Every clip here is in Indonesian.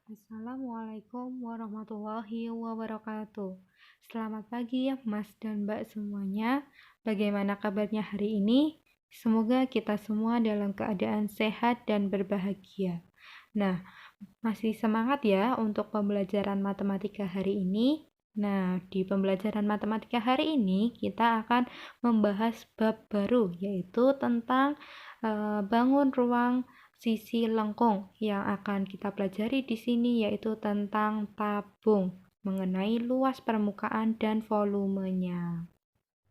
Assalamualaikum warahmatullahi wabarakatuh. Selamat pagi ya Mas dan Mbak semuanya. Bagaimana kabarnya hari ini? Semoga kita semua dalam keadaan sehat dan berbahagia. Nah, masih semangat ya untuk pembelajaran matematika hari ini? Nah, di pembelajaran matematika hari ini kita akan membahas bab baru, yaitu tentang bangun ruang sisi lengkung. Yang akan kita pelajari di sini yaitu tentang tabung, mengenai luas permukaan dan volumenya.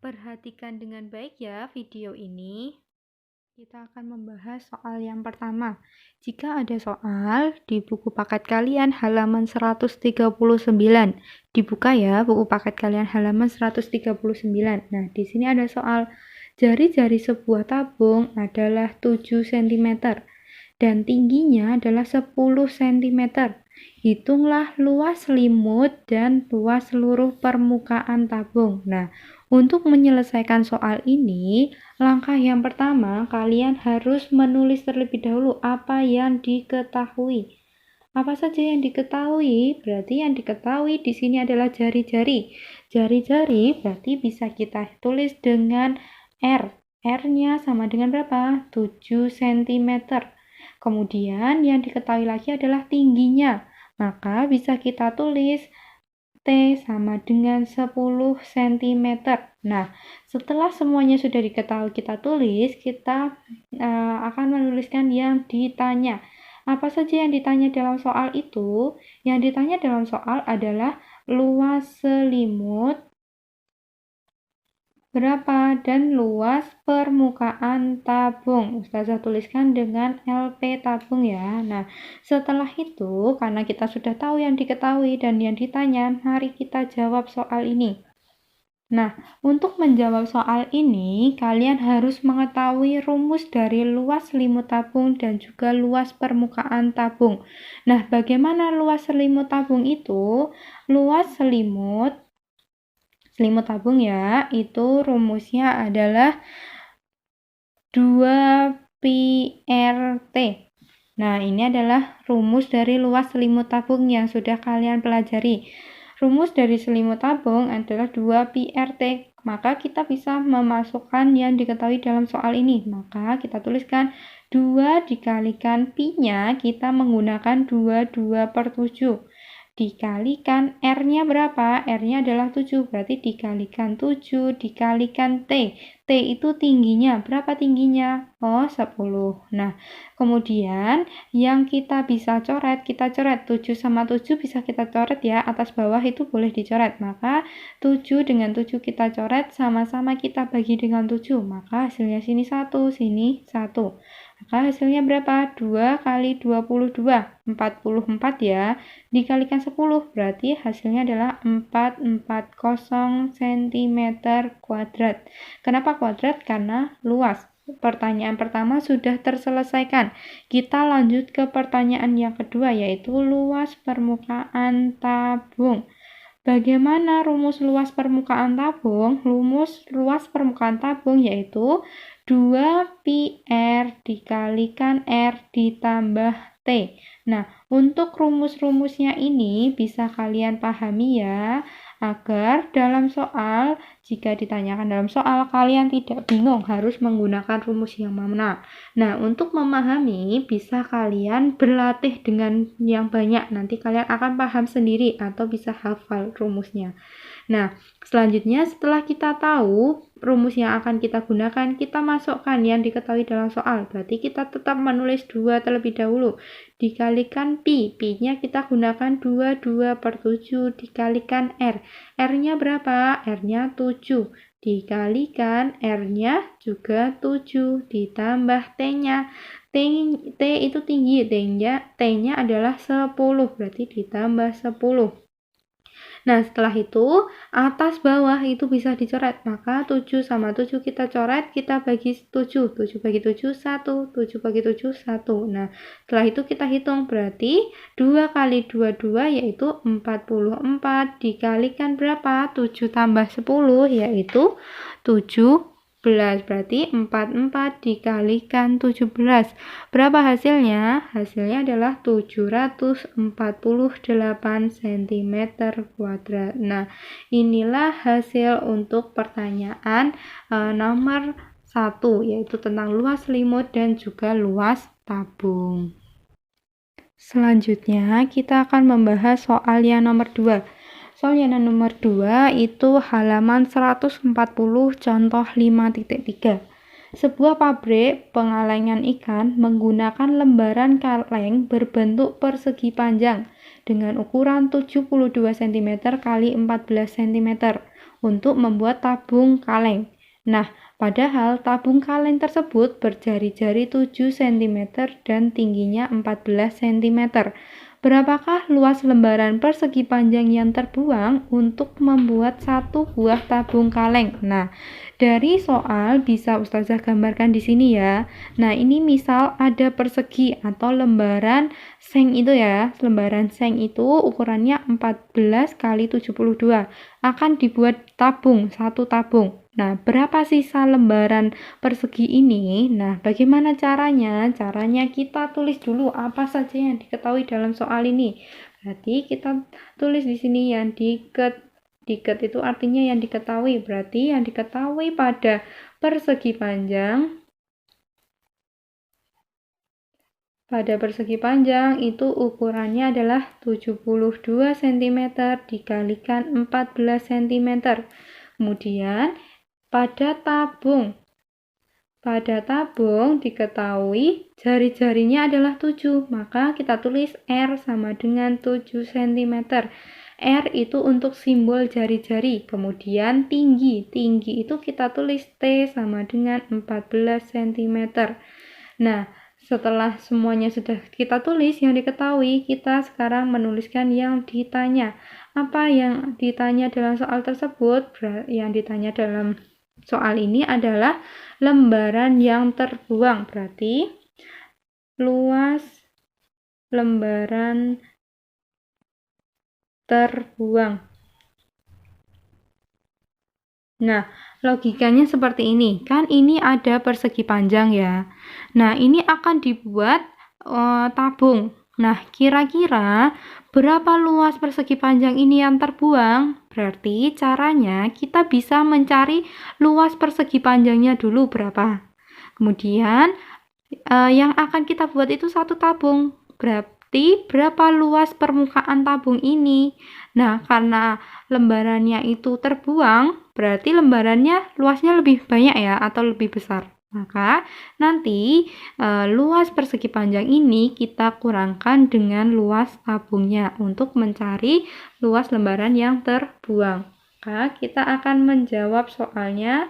Perhatikan dengan baik ya video ini. Kita akan membahas soal yang pertama. Jika ada soal di buku paket kalian halaman 139, dibuka ya buku paket kalian halaman 139. Nah, di sini ada soal jari-jari sebuah tabung adalah 7 cm dan tingginya adalah 10 cm. Hitunglah luas selimut dan luas seluruh permukaan tabung. Nah, untuk menyelesaikan soal ini, langkah yang pertama, kalian harus menulis terlebih dahulu apa yang diketahui. Apa saja yang diketahui? Berarti yang diketahui di sini adalah jari-jari. Jari-jari berarti bisa kita tulis dengan R. R-nya sama dengan berapa? 7 cm. Kemudian yang diketahui lagi adalah tingginya. Maka bisa kita tulis T sama dengan 10 cm. Nah, setelah semuanya sudah diketahui kita tulis, kita akan menuliskan yang ditanya. Apa saja yang ditanya dalam soal itu? Yang ditanya dalam soal adalah luas selimut berapa dan luas permukaan tabung. Ustazah tuliskan dengan LP tabung ya. Nah, setelah itu, karena kita sudah tahu yang diketahui dan yang ditanya, mari kita jawab soal ini. Nah, untuk menjawab soal ini, kalian harus mengetahui rumus dari luas selimut tabung dan juga luas permukaan tabung. Nah, bagaimana luas selimut tabung itu? Luas selimut tabung ya, itu rumusnya adalah 2πRT. Nah, ini adalah rumus dari luas selimut tabung yang sudah kalian pelajari. Rumus dari selimut tabung adalah 2πRT. Maka kita bisa memasukkan yang diketahui dalam soal ini. Maka kita tuliskan 2 dikalikan pi-nya, kita menggunakan 2/7. Dikalikan R-nya berapa? R-nya adalah 7, berarti dikalikan 7 dikalikan T. T itu tingginya, berapa tingginya? Oh, 10. Nah, kemudian yang kita bisa coret, kita coret 7 sama 7 bisa kita coret ya, atas bawah itu boleh dicoret. Maka 7 dengan 7 kita coret, sama-sama kita bagi dengan 7. Maka hasilnya sini 1, sini 1. Maka hasilnya berapa? 2 kali 22, 44 ya. Dikalikan 10, berarti hasilnya adalah 440 cm kuadrat. Kenapa kuadrat? Karena luas. Pertanyaan pertama sudah terselesaikan. Kita lanjut ke pertanyaan yang kedua, yaitu luas permukaan tabung. Bagaimana rumus luas permukaan tabung? Rumus luas permukaan tabung yaitu 2πR dikalikan R ditambah T. Nah, untuk rumus-rumusnya ini bisa kalian pahami ya, agar dalam soal, jika ditanyakan dalam soal, kalian tidak bingung harus menggunakan rumus yang mana. Nah, untuk memahami, bisa kalian berlatih dengan yang banyak. Nanti kalian akan paham sendiri atau bisa hafal rumusnya. Nah, selanjutnya setelah kita tahu rumus yang akan kita gunakan, kita masukkan yang diketahui dalam soal. Berarti kita tetap menulis 2 terlebih dahulu. Dikalikan pi. Pi-nya kita gunakan 2/7 dikalikan R. R-nya berapa? R-nya 7. Dikalikan R-nya juga 7. Ditambah T-nya. T itu tinggi. T-nya adalah 10. Berarti ditambah 10. Nah, setelah itu, atas bawah itu bisa dicoret. Maka 7 sama 7 kita coret, kita bagi 7. 7 bagi 7, 1. 7 bagi 7, 1. Nah, setelah itu kita hitung. Berarti 2 kali 22 yaitu 44. Dikalikan berapa? 7 tambah 10 yaitu 70. berarti 44 dikalikan 17. Berapa hasilnya? Hasilnya adalah 748 cm kuadrat. Nah, inilah hasil untuk pertanyaan nomor 1, yaitu tentang luas selimut dan juga luas tabung. Selanjutnya, kita akan membahas soal yang nomor 2. Soal yang nomor 2 itu halaman 140 contoh 5.3. Sebuah pabrik pengalengan ikan menggunakan lembaran kaleng berbentuk persegi panjang dengan ukuran 72 cm x 14 cm untuk membuat tabung kaleng. Nah, padahal tabung kaleng tersebut berjari-jari 7 cm dan tingginya 14 cm. Berapakah luas lembaran persegi panjang yang terbuang untuk membuat satu buah tabung kaleng? Nah, dari soal bisa Ustazah gambarkan di sini ya. Nah, ini misal ada persegi atau lembaran seng itu ya. Lembaran seng itu ukurannya 14 kali 72. Akan dibuat tabung, satu tabung. Nah, berapa sisa lembaran persegi ini? Nah, bagaimana caranya? Caranya kita tulis dulu apa saja yang diketahui dalam soal ini. Berarti kita tulis di sini yang diket itu artinya yang diketahui. Berarti yang diketahui pada persegi panjang itu ukurannya adalah 72 cm dikalikan 14 cm. Kemudian pada tabung diketahui jari-jarinya adalah 7, maka kita tulis R sama dengan 7 cm. R itu untuk simbol jari-jari. Kemudian tinggi itu kita tulis T sama dengan 14 cm. Nah, setelah semuanya sudah kita tulis yang diketahui, kita sekarang menuliskan yang ditanya. Apa yang ditanya dalam soal tersebut? Yang ditanya dalam soal ini adalah lembaran yang terbuang. Berarti luas lembaran terbuang. Nah, logikanya seperti ini. Kan ini ada persegi panjang ya. Nah, ini akan dibuat tabung. Nah, kira-kira berapa luas persegi panjang ini yang terbuang? Berarti caranya kita bisa mencari luas persegi panjangnya dulu berapa. Kemudian yang akan kita buat itu satu tabung. Berarti berapa luas permukaan tabung ini? Nah, karena lembarannya itu terbuang, berarti lembarannya luasnya lebih banyak ya atau lebih besar. Maka nanti luas persegi panjang ini kita kurangkan dengan luas tabungnya untuk mencari luas lembaran yang terbuang. Maka kita akan menjawab soalnya.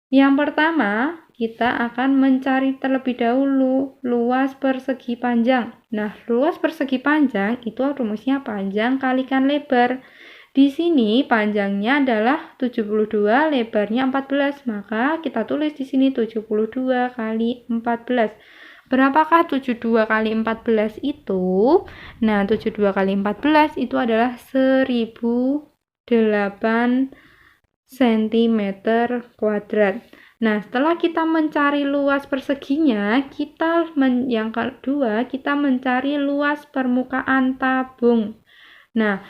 Yang pertama, kita akan mencari terlebih dahulu luas persegi panjang. Nah, luas persegi panjang itu rumusnya panjang kalikan lebar. Di sini panjangnya adalah 72, lebarnya 14. Maka kita tulis di sini 72 kali 14. Berapakah 72 kali 14 itu? Nah, 72 kali 14 itu adalah 1008 cm kuadrat. Nah, setelah kita mencari luas perseginya, yang kedua, kita mencari luas permukaan tabung. Nah,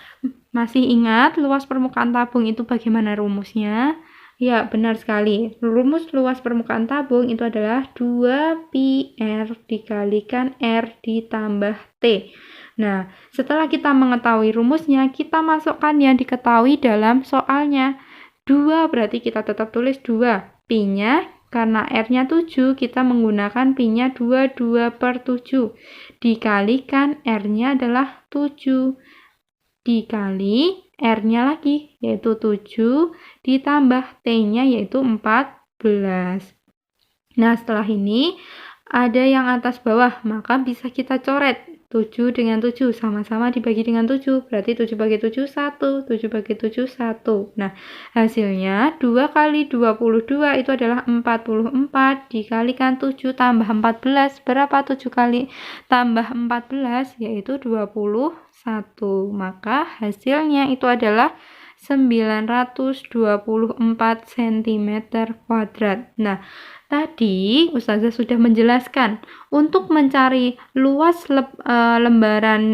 masih ingat luas permukaan tabung itu bagaimana rumusnya? Ya, benar sekali. Rumus luas permukaan tabung itu adalah 2πr dikalikan R ditambah T. Nah, setelah kita mengetahui rumusnya, kita masukkan yang diketahui dalam soalnya. 2 berarti kita tetap tulis 2. Pi-nya, karena R-nya 7, kita menggunakan Pi-nya 2/7. Dikalikan R-nya adalah 7. Dikali R-nya lagi, yaitu 7, ditambah T-nya yaitu 14. Nah, setelah ini ada yang atas bawah, maka bisa kita coret. 7 dengan 7 sama-sama dibagi dengan 7, berarti 7 bagi 7, 1, 7 bagi 7, 1. Nah, hasilnya 2 kali 22 itu adalah 44, dikalikan 7 tambah 14, berapa 7 kali tambah 14? Yaitu 21, maka hasilnya itu adalah 924 cm kuadrat. Nah, tadi Ustazah sudah menjelaskan untuk mencari luas lembaran,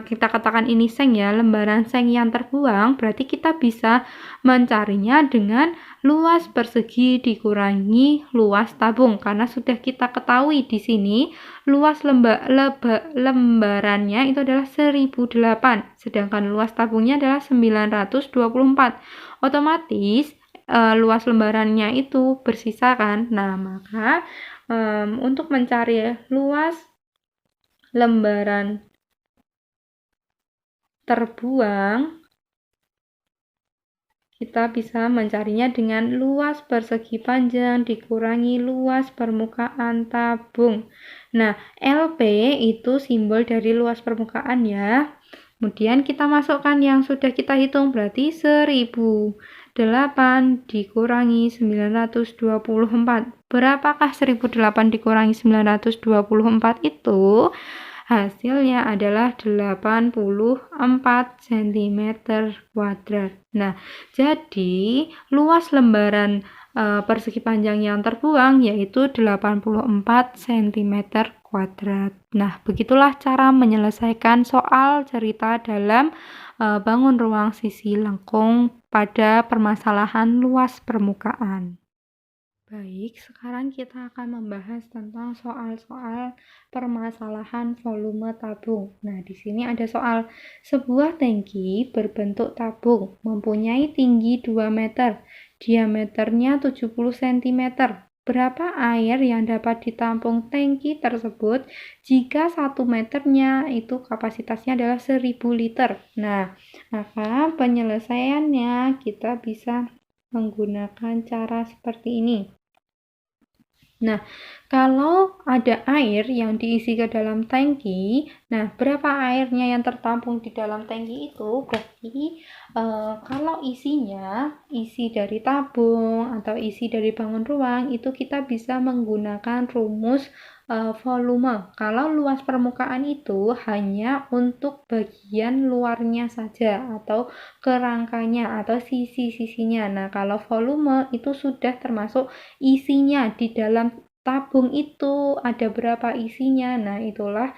kita katakan ini seng ya, lembaran seng yang terbuang, berarti kita bisa mencarinya dengan luas persegi dikurangi luas tabung, karena sudah kita ketahui di sini luas lembarannya itu adalah 1008, sedangkan luas tabungnya adalah 924. Otomatis luas lembarannya itu bersisa kan. Nah, maka untuk mencari luas lembaran terbuang, kita bisa mencarinya dengan luas persegi panjang dikurangi luas permukaan tabung. Nah, LP itu simbol dari luas permukaan ya. Kemudian kita masukkan yang sudah kita hitung, berarti 1008 dikurangi 924. Berapakah 1008 dikurangi 924 itu? Hasilnya adalah 84 cm kuadrat. Nah, jadi luas lembaran persegi panjang yang terbuang yaitu 84 cm kuadrat. Nah, begitulah cara menyelesaikan soal cerita dalam bangun ruang sisi lengkung pada permasalahan luas permukaan. Baik, sekarang kita akan membahas tentang soal-soal permasalahan volume tabung. Nah, di sini ada soal sebuah tangki berbentuk tabung mempunyai tinggi 2 meter, diameternya 70 cm. Berapa air yang dapat ditampung tangki tersebut jika 1 meternya itu kapasitasnya adalah 1000 liter. Nah, maka penyelesaiannya kita bisa menggunakan cara seperti ini. Nah, kalau ada air yang diisi ke dalam tangki, nah berapa airnya yang tertampung di dalam tangki itu? Berarti kalau isinya, isi dari tabung atau isi dari bangun ruang, itu kita bisa menggunakan rumus volume. Kalau luas permukaan itu hanya untuk bagian luarnya saja atau kerangkanya atau sisi-sisinya. Nah, kalau volume itu sudah termasuk isinya di dalam tabung itu ada berapa isinya. Nah, itulah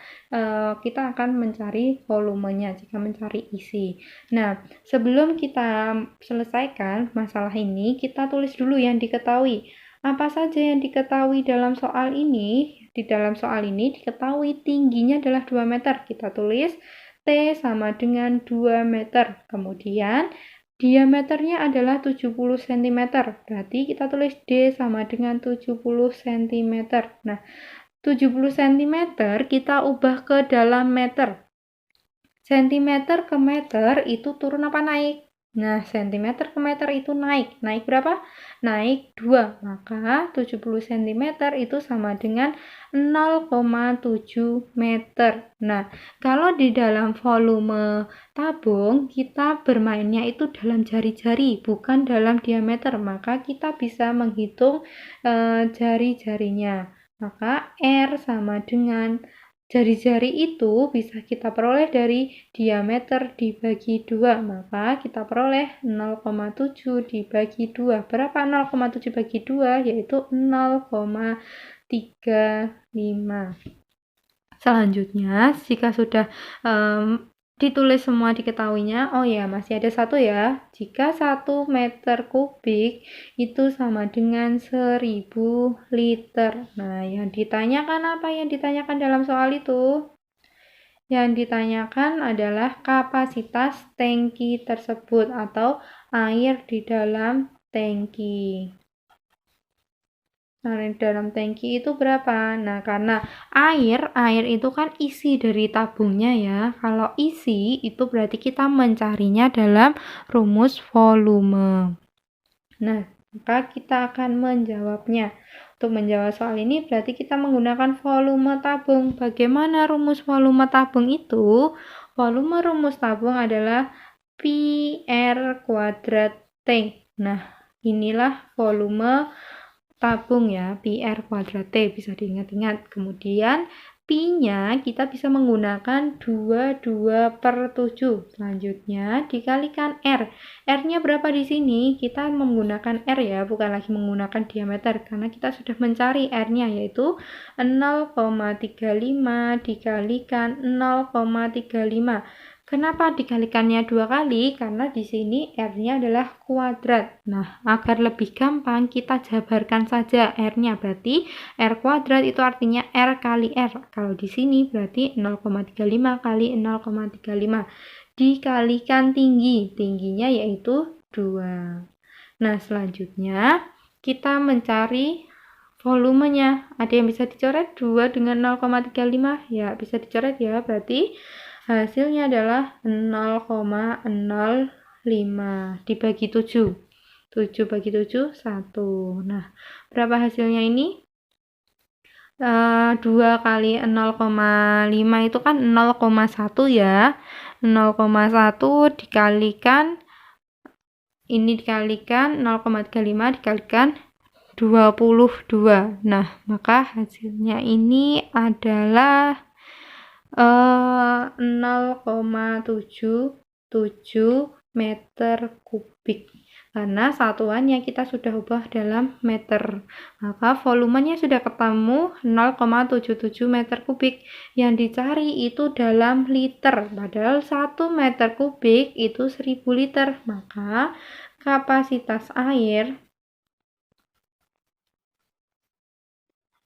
kita akan mencari volumenya jika mencari isi. Nah, sebelum kita selesaikan masalah ini, kita tulis dulu yang diketahui. Apa saja yang diketahui dalam soal ini? Di dalam soal ini diketahui tingginya adalah 2 meter. Kita tulis T sama dengan 2 meter. Kemudian diameternya adalah 70 cm. Berarti kita tulis D sama dengan 70 cm. Nah, 70 cm kita ubah ke dalam meter. Centimeter ke meter itu turun apa naik? Nah, centimeter ke meter itu naik. Naik berapa? Naik 2. Maka 70 cm itu sama dengan 0,7 meter. Nah, kalau di dalam volume tabung, kita bermainnya itu dalam jari-jari, bukan dalam diameter. Maka kita bisa menghitung jari-jarinya. Maka R sama dengan jari-jari itu bisa kita peroleh dari diameter dibagi 2, maka kita peroleh 0,7 dibagi 2. Berapa 0,7 bagi 2? Yaitu 0,35. Selanjutnya, jika sudah ditulis semua diketahuinya, oh ya masih ada satu ya, jika 1 meter kubik itu sama dengan 1000 liter. Nah, yang ditanyakan apa yang ditanyakan dalam soal itu? Yang ditanyakan adalah kapasitas tangki tersebut atau air di dalam tangki. Nah, di dalam tangki itu berapa? Nah, karena air itu kan isi dari tabungnya ya. Kalau isi itu berarti kita mencarinya dalam rumus volume. Nah, maka kita akan menjawabnya. Untuk menjawab soal ini berarti kita menggunakan volume tabung. Bagaimana rumus volume tabung itu? Volume rumus tabung adalah pi R kuadrat T. Nah, inilah volume tabung ya, pi R kuadrat T bisa diingat-ingat. Kemudian Pi-nya kita bisa menggunakan 22/7. Selanjutnya dikalikan R. R-nya berapa di sini? Kita menggunakan R ya, bukan lagi menggunakan diameter karena kita sudah mencari R-nya yaitu 0,35 dikalikan 0,35. Kenapa dikalikannya 2 kali? Karena di sini R-nya adalah kuadrat. Nah, agar lebih gampang kita jabarkan saja R-nya. Berarti R kuadrat itu artinya R kali R. Kalau di sini berarti 0,35 kali 0,35. Dikalikan tinggi. Tingginya yaitu 2. Nah, selanjutnya kita mencari volumenya. Ada yang bisa dicoret 2 dengan 0,35? Ya, bisa dicoret ya. Berarti hasilnya adalah 0,05 dibagi 7. 7 bagi 7, 1. Nah, berapa hasilnya ini? 2 kali 0,5 itu kan 0,1 ya. 0,1 dikalikan, ini dikalikan 0,35 dikalikan 22. Nah, maka hasilnya ini adalah 0,77 meter kubik. Karena satuannya kita sudah ubah dalam meter. Maka volumenya sudah ketemu 0,77 meter kubik. Yang dicari itu dalam liter. Padahal 1 meter kubik itu 1000 liter. Maka kapasitas air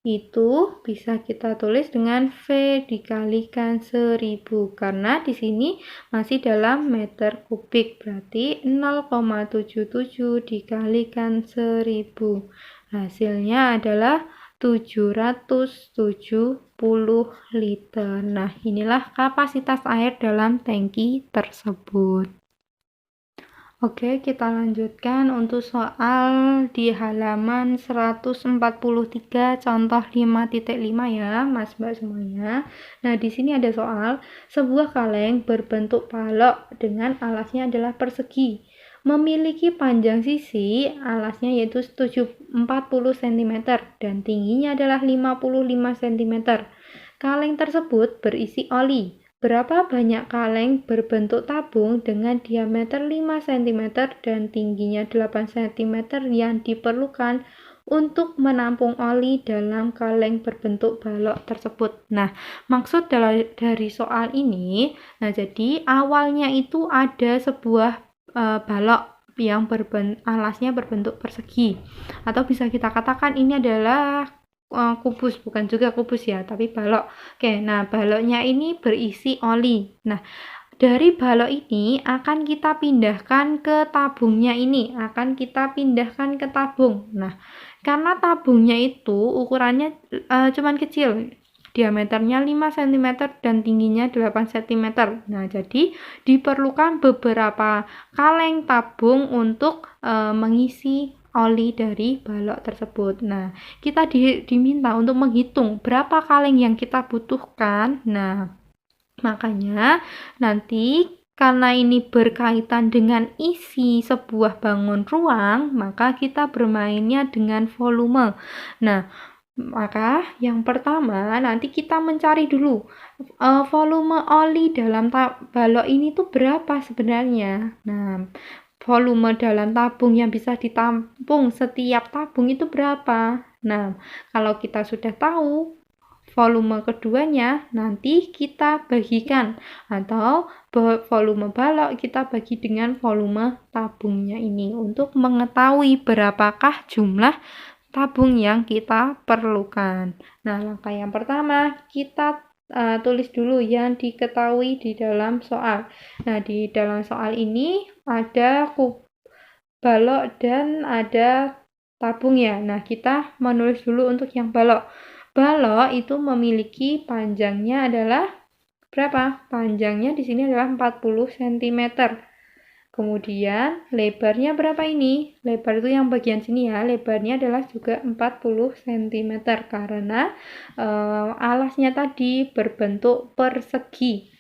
itu bisa kita tulis dengan V dikalikan 1000 karena di sini masih dalam meter kubik, berarti 0,77 dikalikan 1000. Hasilnya adalah 770 liter. Nah, inilah kapasitas air dalam tangki tersebut. Oke, kita lanjutkan untuk soal di halaman 143 contoh 5.5 ya, Mas Mbak semuanya. Nah, di sini ada soal sebuah kaleng berbentuk balok dengan alasnya adalah persegi. Memiliki panjang sisi alasnya yaitu 40 cm dan tingginya adalah 55 cm. Kaleng tersebut berisi oli. Berapa banyak kaleng berbentuk tabung dengan diameter 5 cm dan tingginya 8 cm yang diperlukan untuk menampung oli dalam kaleng berbentuk balok tersebut. Nah, maksud dari soal ini, jadi awalnya itu ada sebuah balok yang alasnya berbentuk persegi. Atau bisa kita katakan ini adalah kubus, bukan juga kubus ya, tapi balok. Oke, nah baloknya ini berisi oli. Nah, dari balok ini akan kita pindahkan ke tabungnya ini, akan kita pindahkan ke tabung. Nah, karena tabungnya itu ukurannya cuman kecil, diameternya 5 cm dan tingginya 8 cm. Nah, jadi diperlukan beberapa kaleng tabung untuk mengisi oli dari balok tersebut. Nah, kita diminta untuk menghitung berapa kaleng yang kita butuhkan. Nah, makanya nanti karena ini berkaitan dengan isi sebuah bangun ruang, maka kita bermainnya dengan volume. Nah, maka yang pertama nanti kita mencari dulu volume oli dalam balok ini tuh berapa sebenarnya. Nah, volume dalam tabung yang bisa ditampung setiap tabung itu berapa. Nah, kalau kita sudah tahu volume keduanya, nanti kita bagikan atau volume balok kita bagi dengan volume tabungnya ini untuk mengetahui berapakah jumlah tabung yang kita perlukan. Nah, langkah yang pertama kita tulis dulu yang diketahui di dalam soal. Nah, di dalam soal ini ada balok dan ada tabung ya. Nah, kita menulis dulu untuk yang balok. Balok itu memiliki panjangnya adalah berapa? Panjangnya di sini adalah 40 cm. Kemudian lebarnya berapa ini? Lebar itu yang bagian sini ya, lebarnya adalah juga 40 cm karena alasnya tadi berbentuk persegi,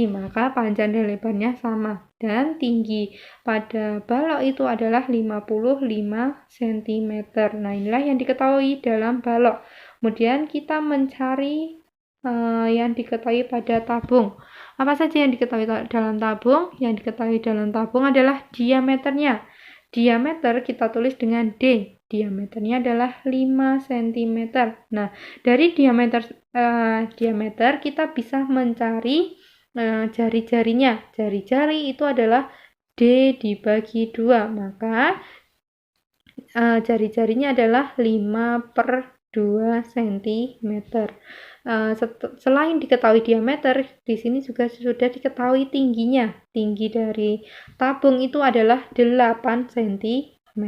maka panjang dan lebarnya sama. Dan tinggi pada balok itu adalah 55 cm. Nah, inilah yang diketahui dalam balok. Kemudian kita mencari yang diketahui pada tabung. Apa saja yang diketahui dalam tabung? Yang diketahui dalam tabung adalah diameternya. Diameter kita tulis dengan D. Diameternya adalah 5 cm. Nah, dari diameter kita bisa mencari jari-jarinya. Jari-jari itu adalah D dibagi 2. Maka jari-jarinya adalah 5/2 cm. Selain diketahui diameter, di sini juga sudah diketahui tingginya. Tinggi dari tabung itu adalah 8 cm.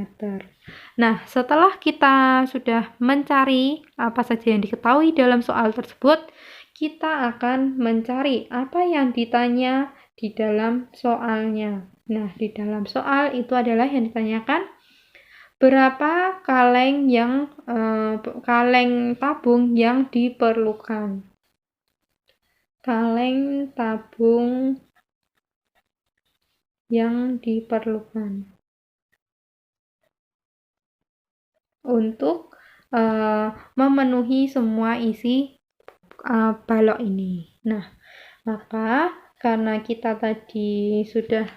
Nah, setelah kita sudah mencari apa saja yang diketahui dalam soal tersebut, kita akan mencari apa yang ditanya di dalam soalnya. Nah, di dalam soal itu adalah yang ditanyakan berapa kaleng tabung yang diperlukan. Kaleng tabung yang diperlukan untuk memenuhi semua isi balok ini. Nah, maka karena kita tadi sudah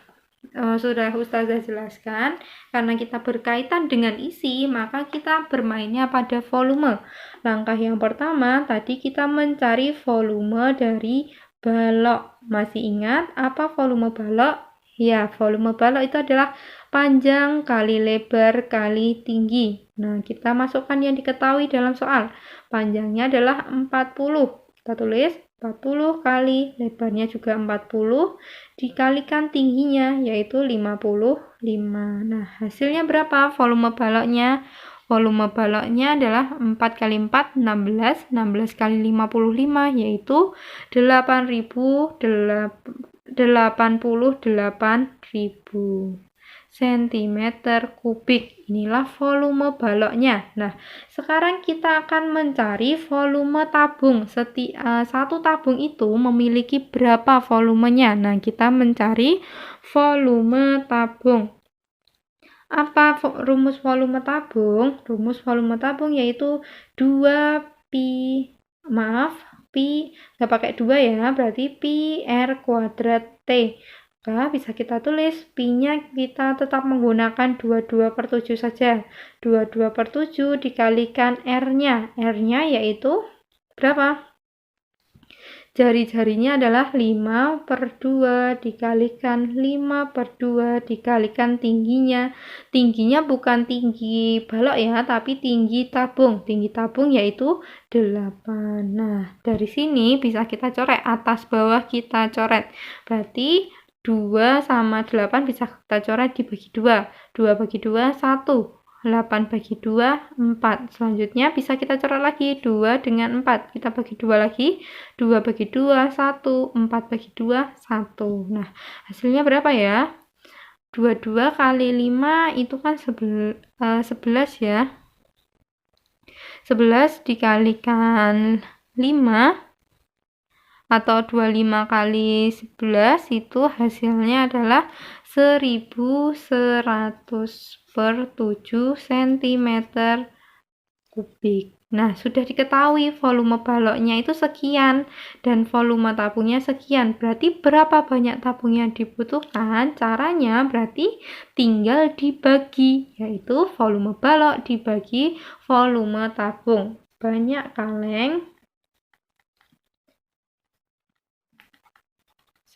Ustazah jelaskan, karena kita berkaitan dengan isi, maka kita bermainnya pada volume. Langkah yang pertama, tadi kita mencari volume dari balok. Masih ingat apa volume balok? Ya, volume balok itu adalah panjang kali lebar kali tinggi. Nah, kita masukkan yang diketahui dalam soal. Panjangnya adalah 40. Kita tulis 40 kali lebarnya juga 40 dikalikan tingginya yaitu 55. Nah, hasilnya berapa volume baloknya? Volume baloknya adalah 4 kali 4, 16. 16 kali 55 yaitu 88.000 cm3. Inilah volume baloknya. Nah, sekarang kita akan mencari volume tabung. Satu tabung itu memiliki berapa volumenya? Nah, kita mencari volume tabung. Apa rumus volume tabung? Rumus volume tabung yaitu 2pi, pi nggak pakai 2 ya, berarti pi r kuadrat T. Maka bisa kita tulis pi-nya kita tetap menggunakan 22/7 saja. 22/7 dikalikan R-nya. R-nya yaitu berapa? Jari-jarinya adalah 5/2 dikalikan 5/2 dikalikan tingginya. Tingginya bukan tinggi balok ya, tapi tinggi tabung. Tinggi tabung yaitu 8. Nah, dari sini bisa kita coret. Atas bawah kita coret. Berarti 2 sama 8 bisa kita coret dibagi 2. 2 bagi 2, 1. 8 bagi 2, 4. Selanjutnya bisa kita coret lagi 2 dengan 4. Kita bagi 2 lagi. 2 bagi 2, 1. 4 bagi 2, 1. Nah, hasilnya berapa ya? 22 kali 5 itu kan 11 ya. 11 dikalikan 5 atau 25 kali 11 itu hasilnya adalah 1100/7 cm3. Nah, sudah diketahui volume baloknya itu sekian dan volume tabungnya sekian. Berarti berapa banyak tabung yang dibutuhkan? Caranya berarti tinggal dibagi, yaitu volume balok dibagi volume tabung. Banyak kaleng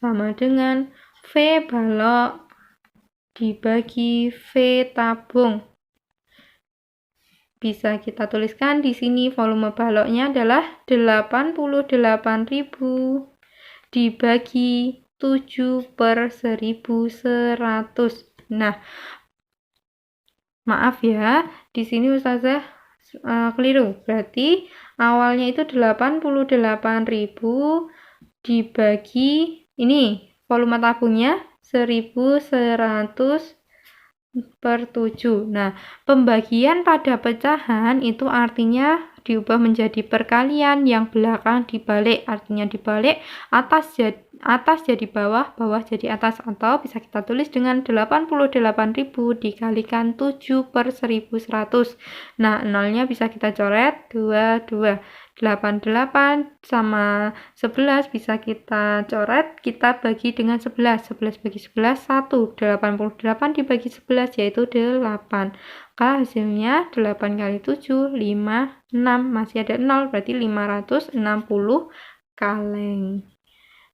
sama dengan V balok dibagi V tabung. Bisa kita tuliskan di sini volume baloknya adalah 88.000 dibagi 7/1100. Nah, maaf ya, di sini Ustazah keliru. Berarti awalnya itu 88.000 dibagi ini volume tabungnya 1100/7. Nah, pembagian pada pecahan itu artinya diubah menjadi perkalian, yang belakang dibalik. Artinya dibalik, atas jadi bawah, bawah jadi atas. Atau bisa kita tulis dengan 88.000 dikalikan 7/1100. Nah, nolnya bisa kita coret 22. 88 sama 11 bisa kita coret, kita bagi dengan 11. 11 bagi 11, 1. 88 dibagi 11 yaitu 8. Maka hasilnya 8 kali 7, 5, 6. Masih ada 0, berarti 560 kaleng.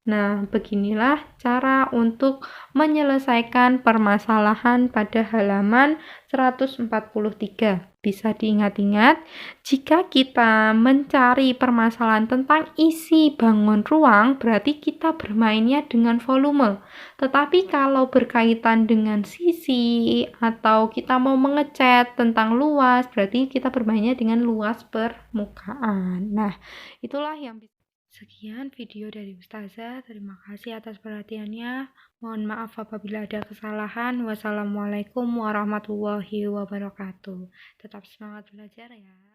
Nah, beginilah cara untuk menyelesaikan permasalahan pada halaman 143. Bisa diingat-ingat, jika kita mencari permasalahan tentang isi bangun ruang, berarti kita bermainnya dengan volume. Tetapi kalau berkaitan dengan sisi atau kita mau mengecat tentang luas, berarti kita bermainnya dengan luas permukaan. Nah, itulah yang bisa. Sekian video dari Ustazah, terima kasih atas perhatiannya. Mohon maaf apabila ada kesalahan. Wassalamualaikum warahmatullahi wabarakatuh. Tetap semangat belajar ya.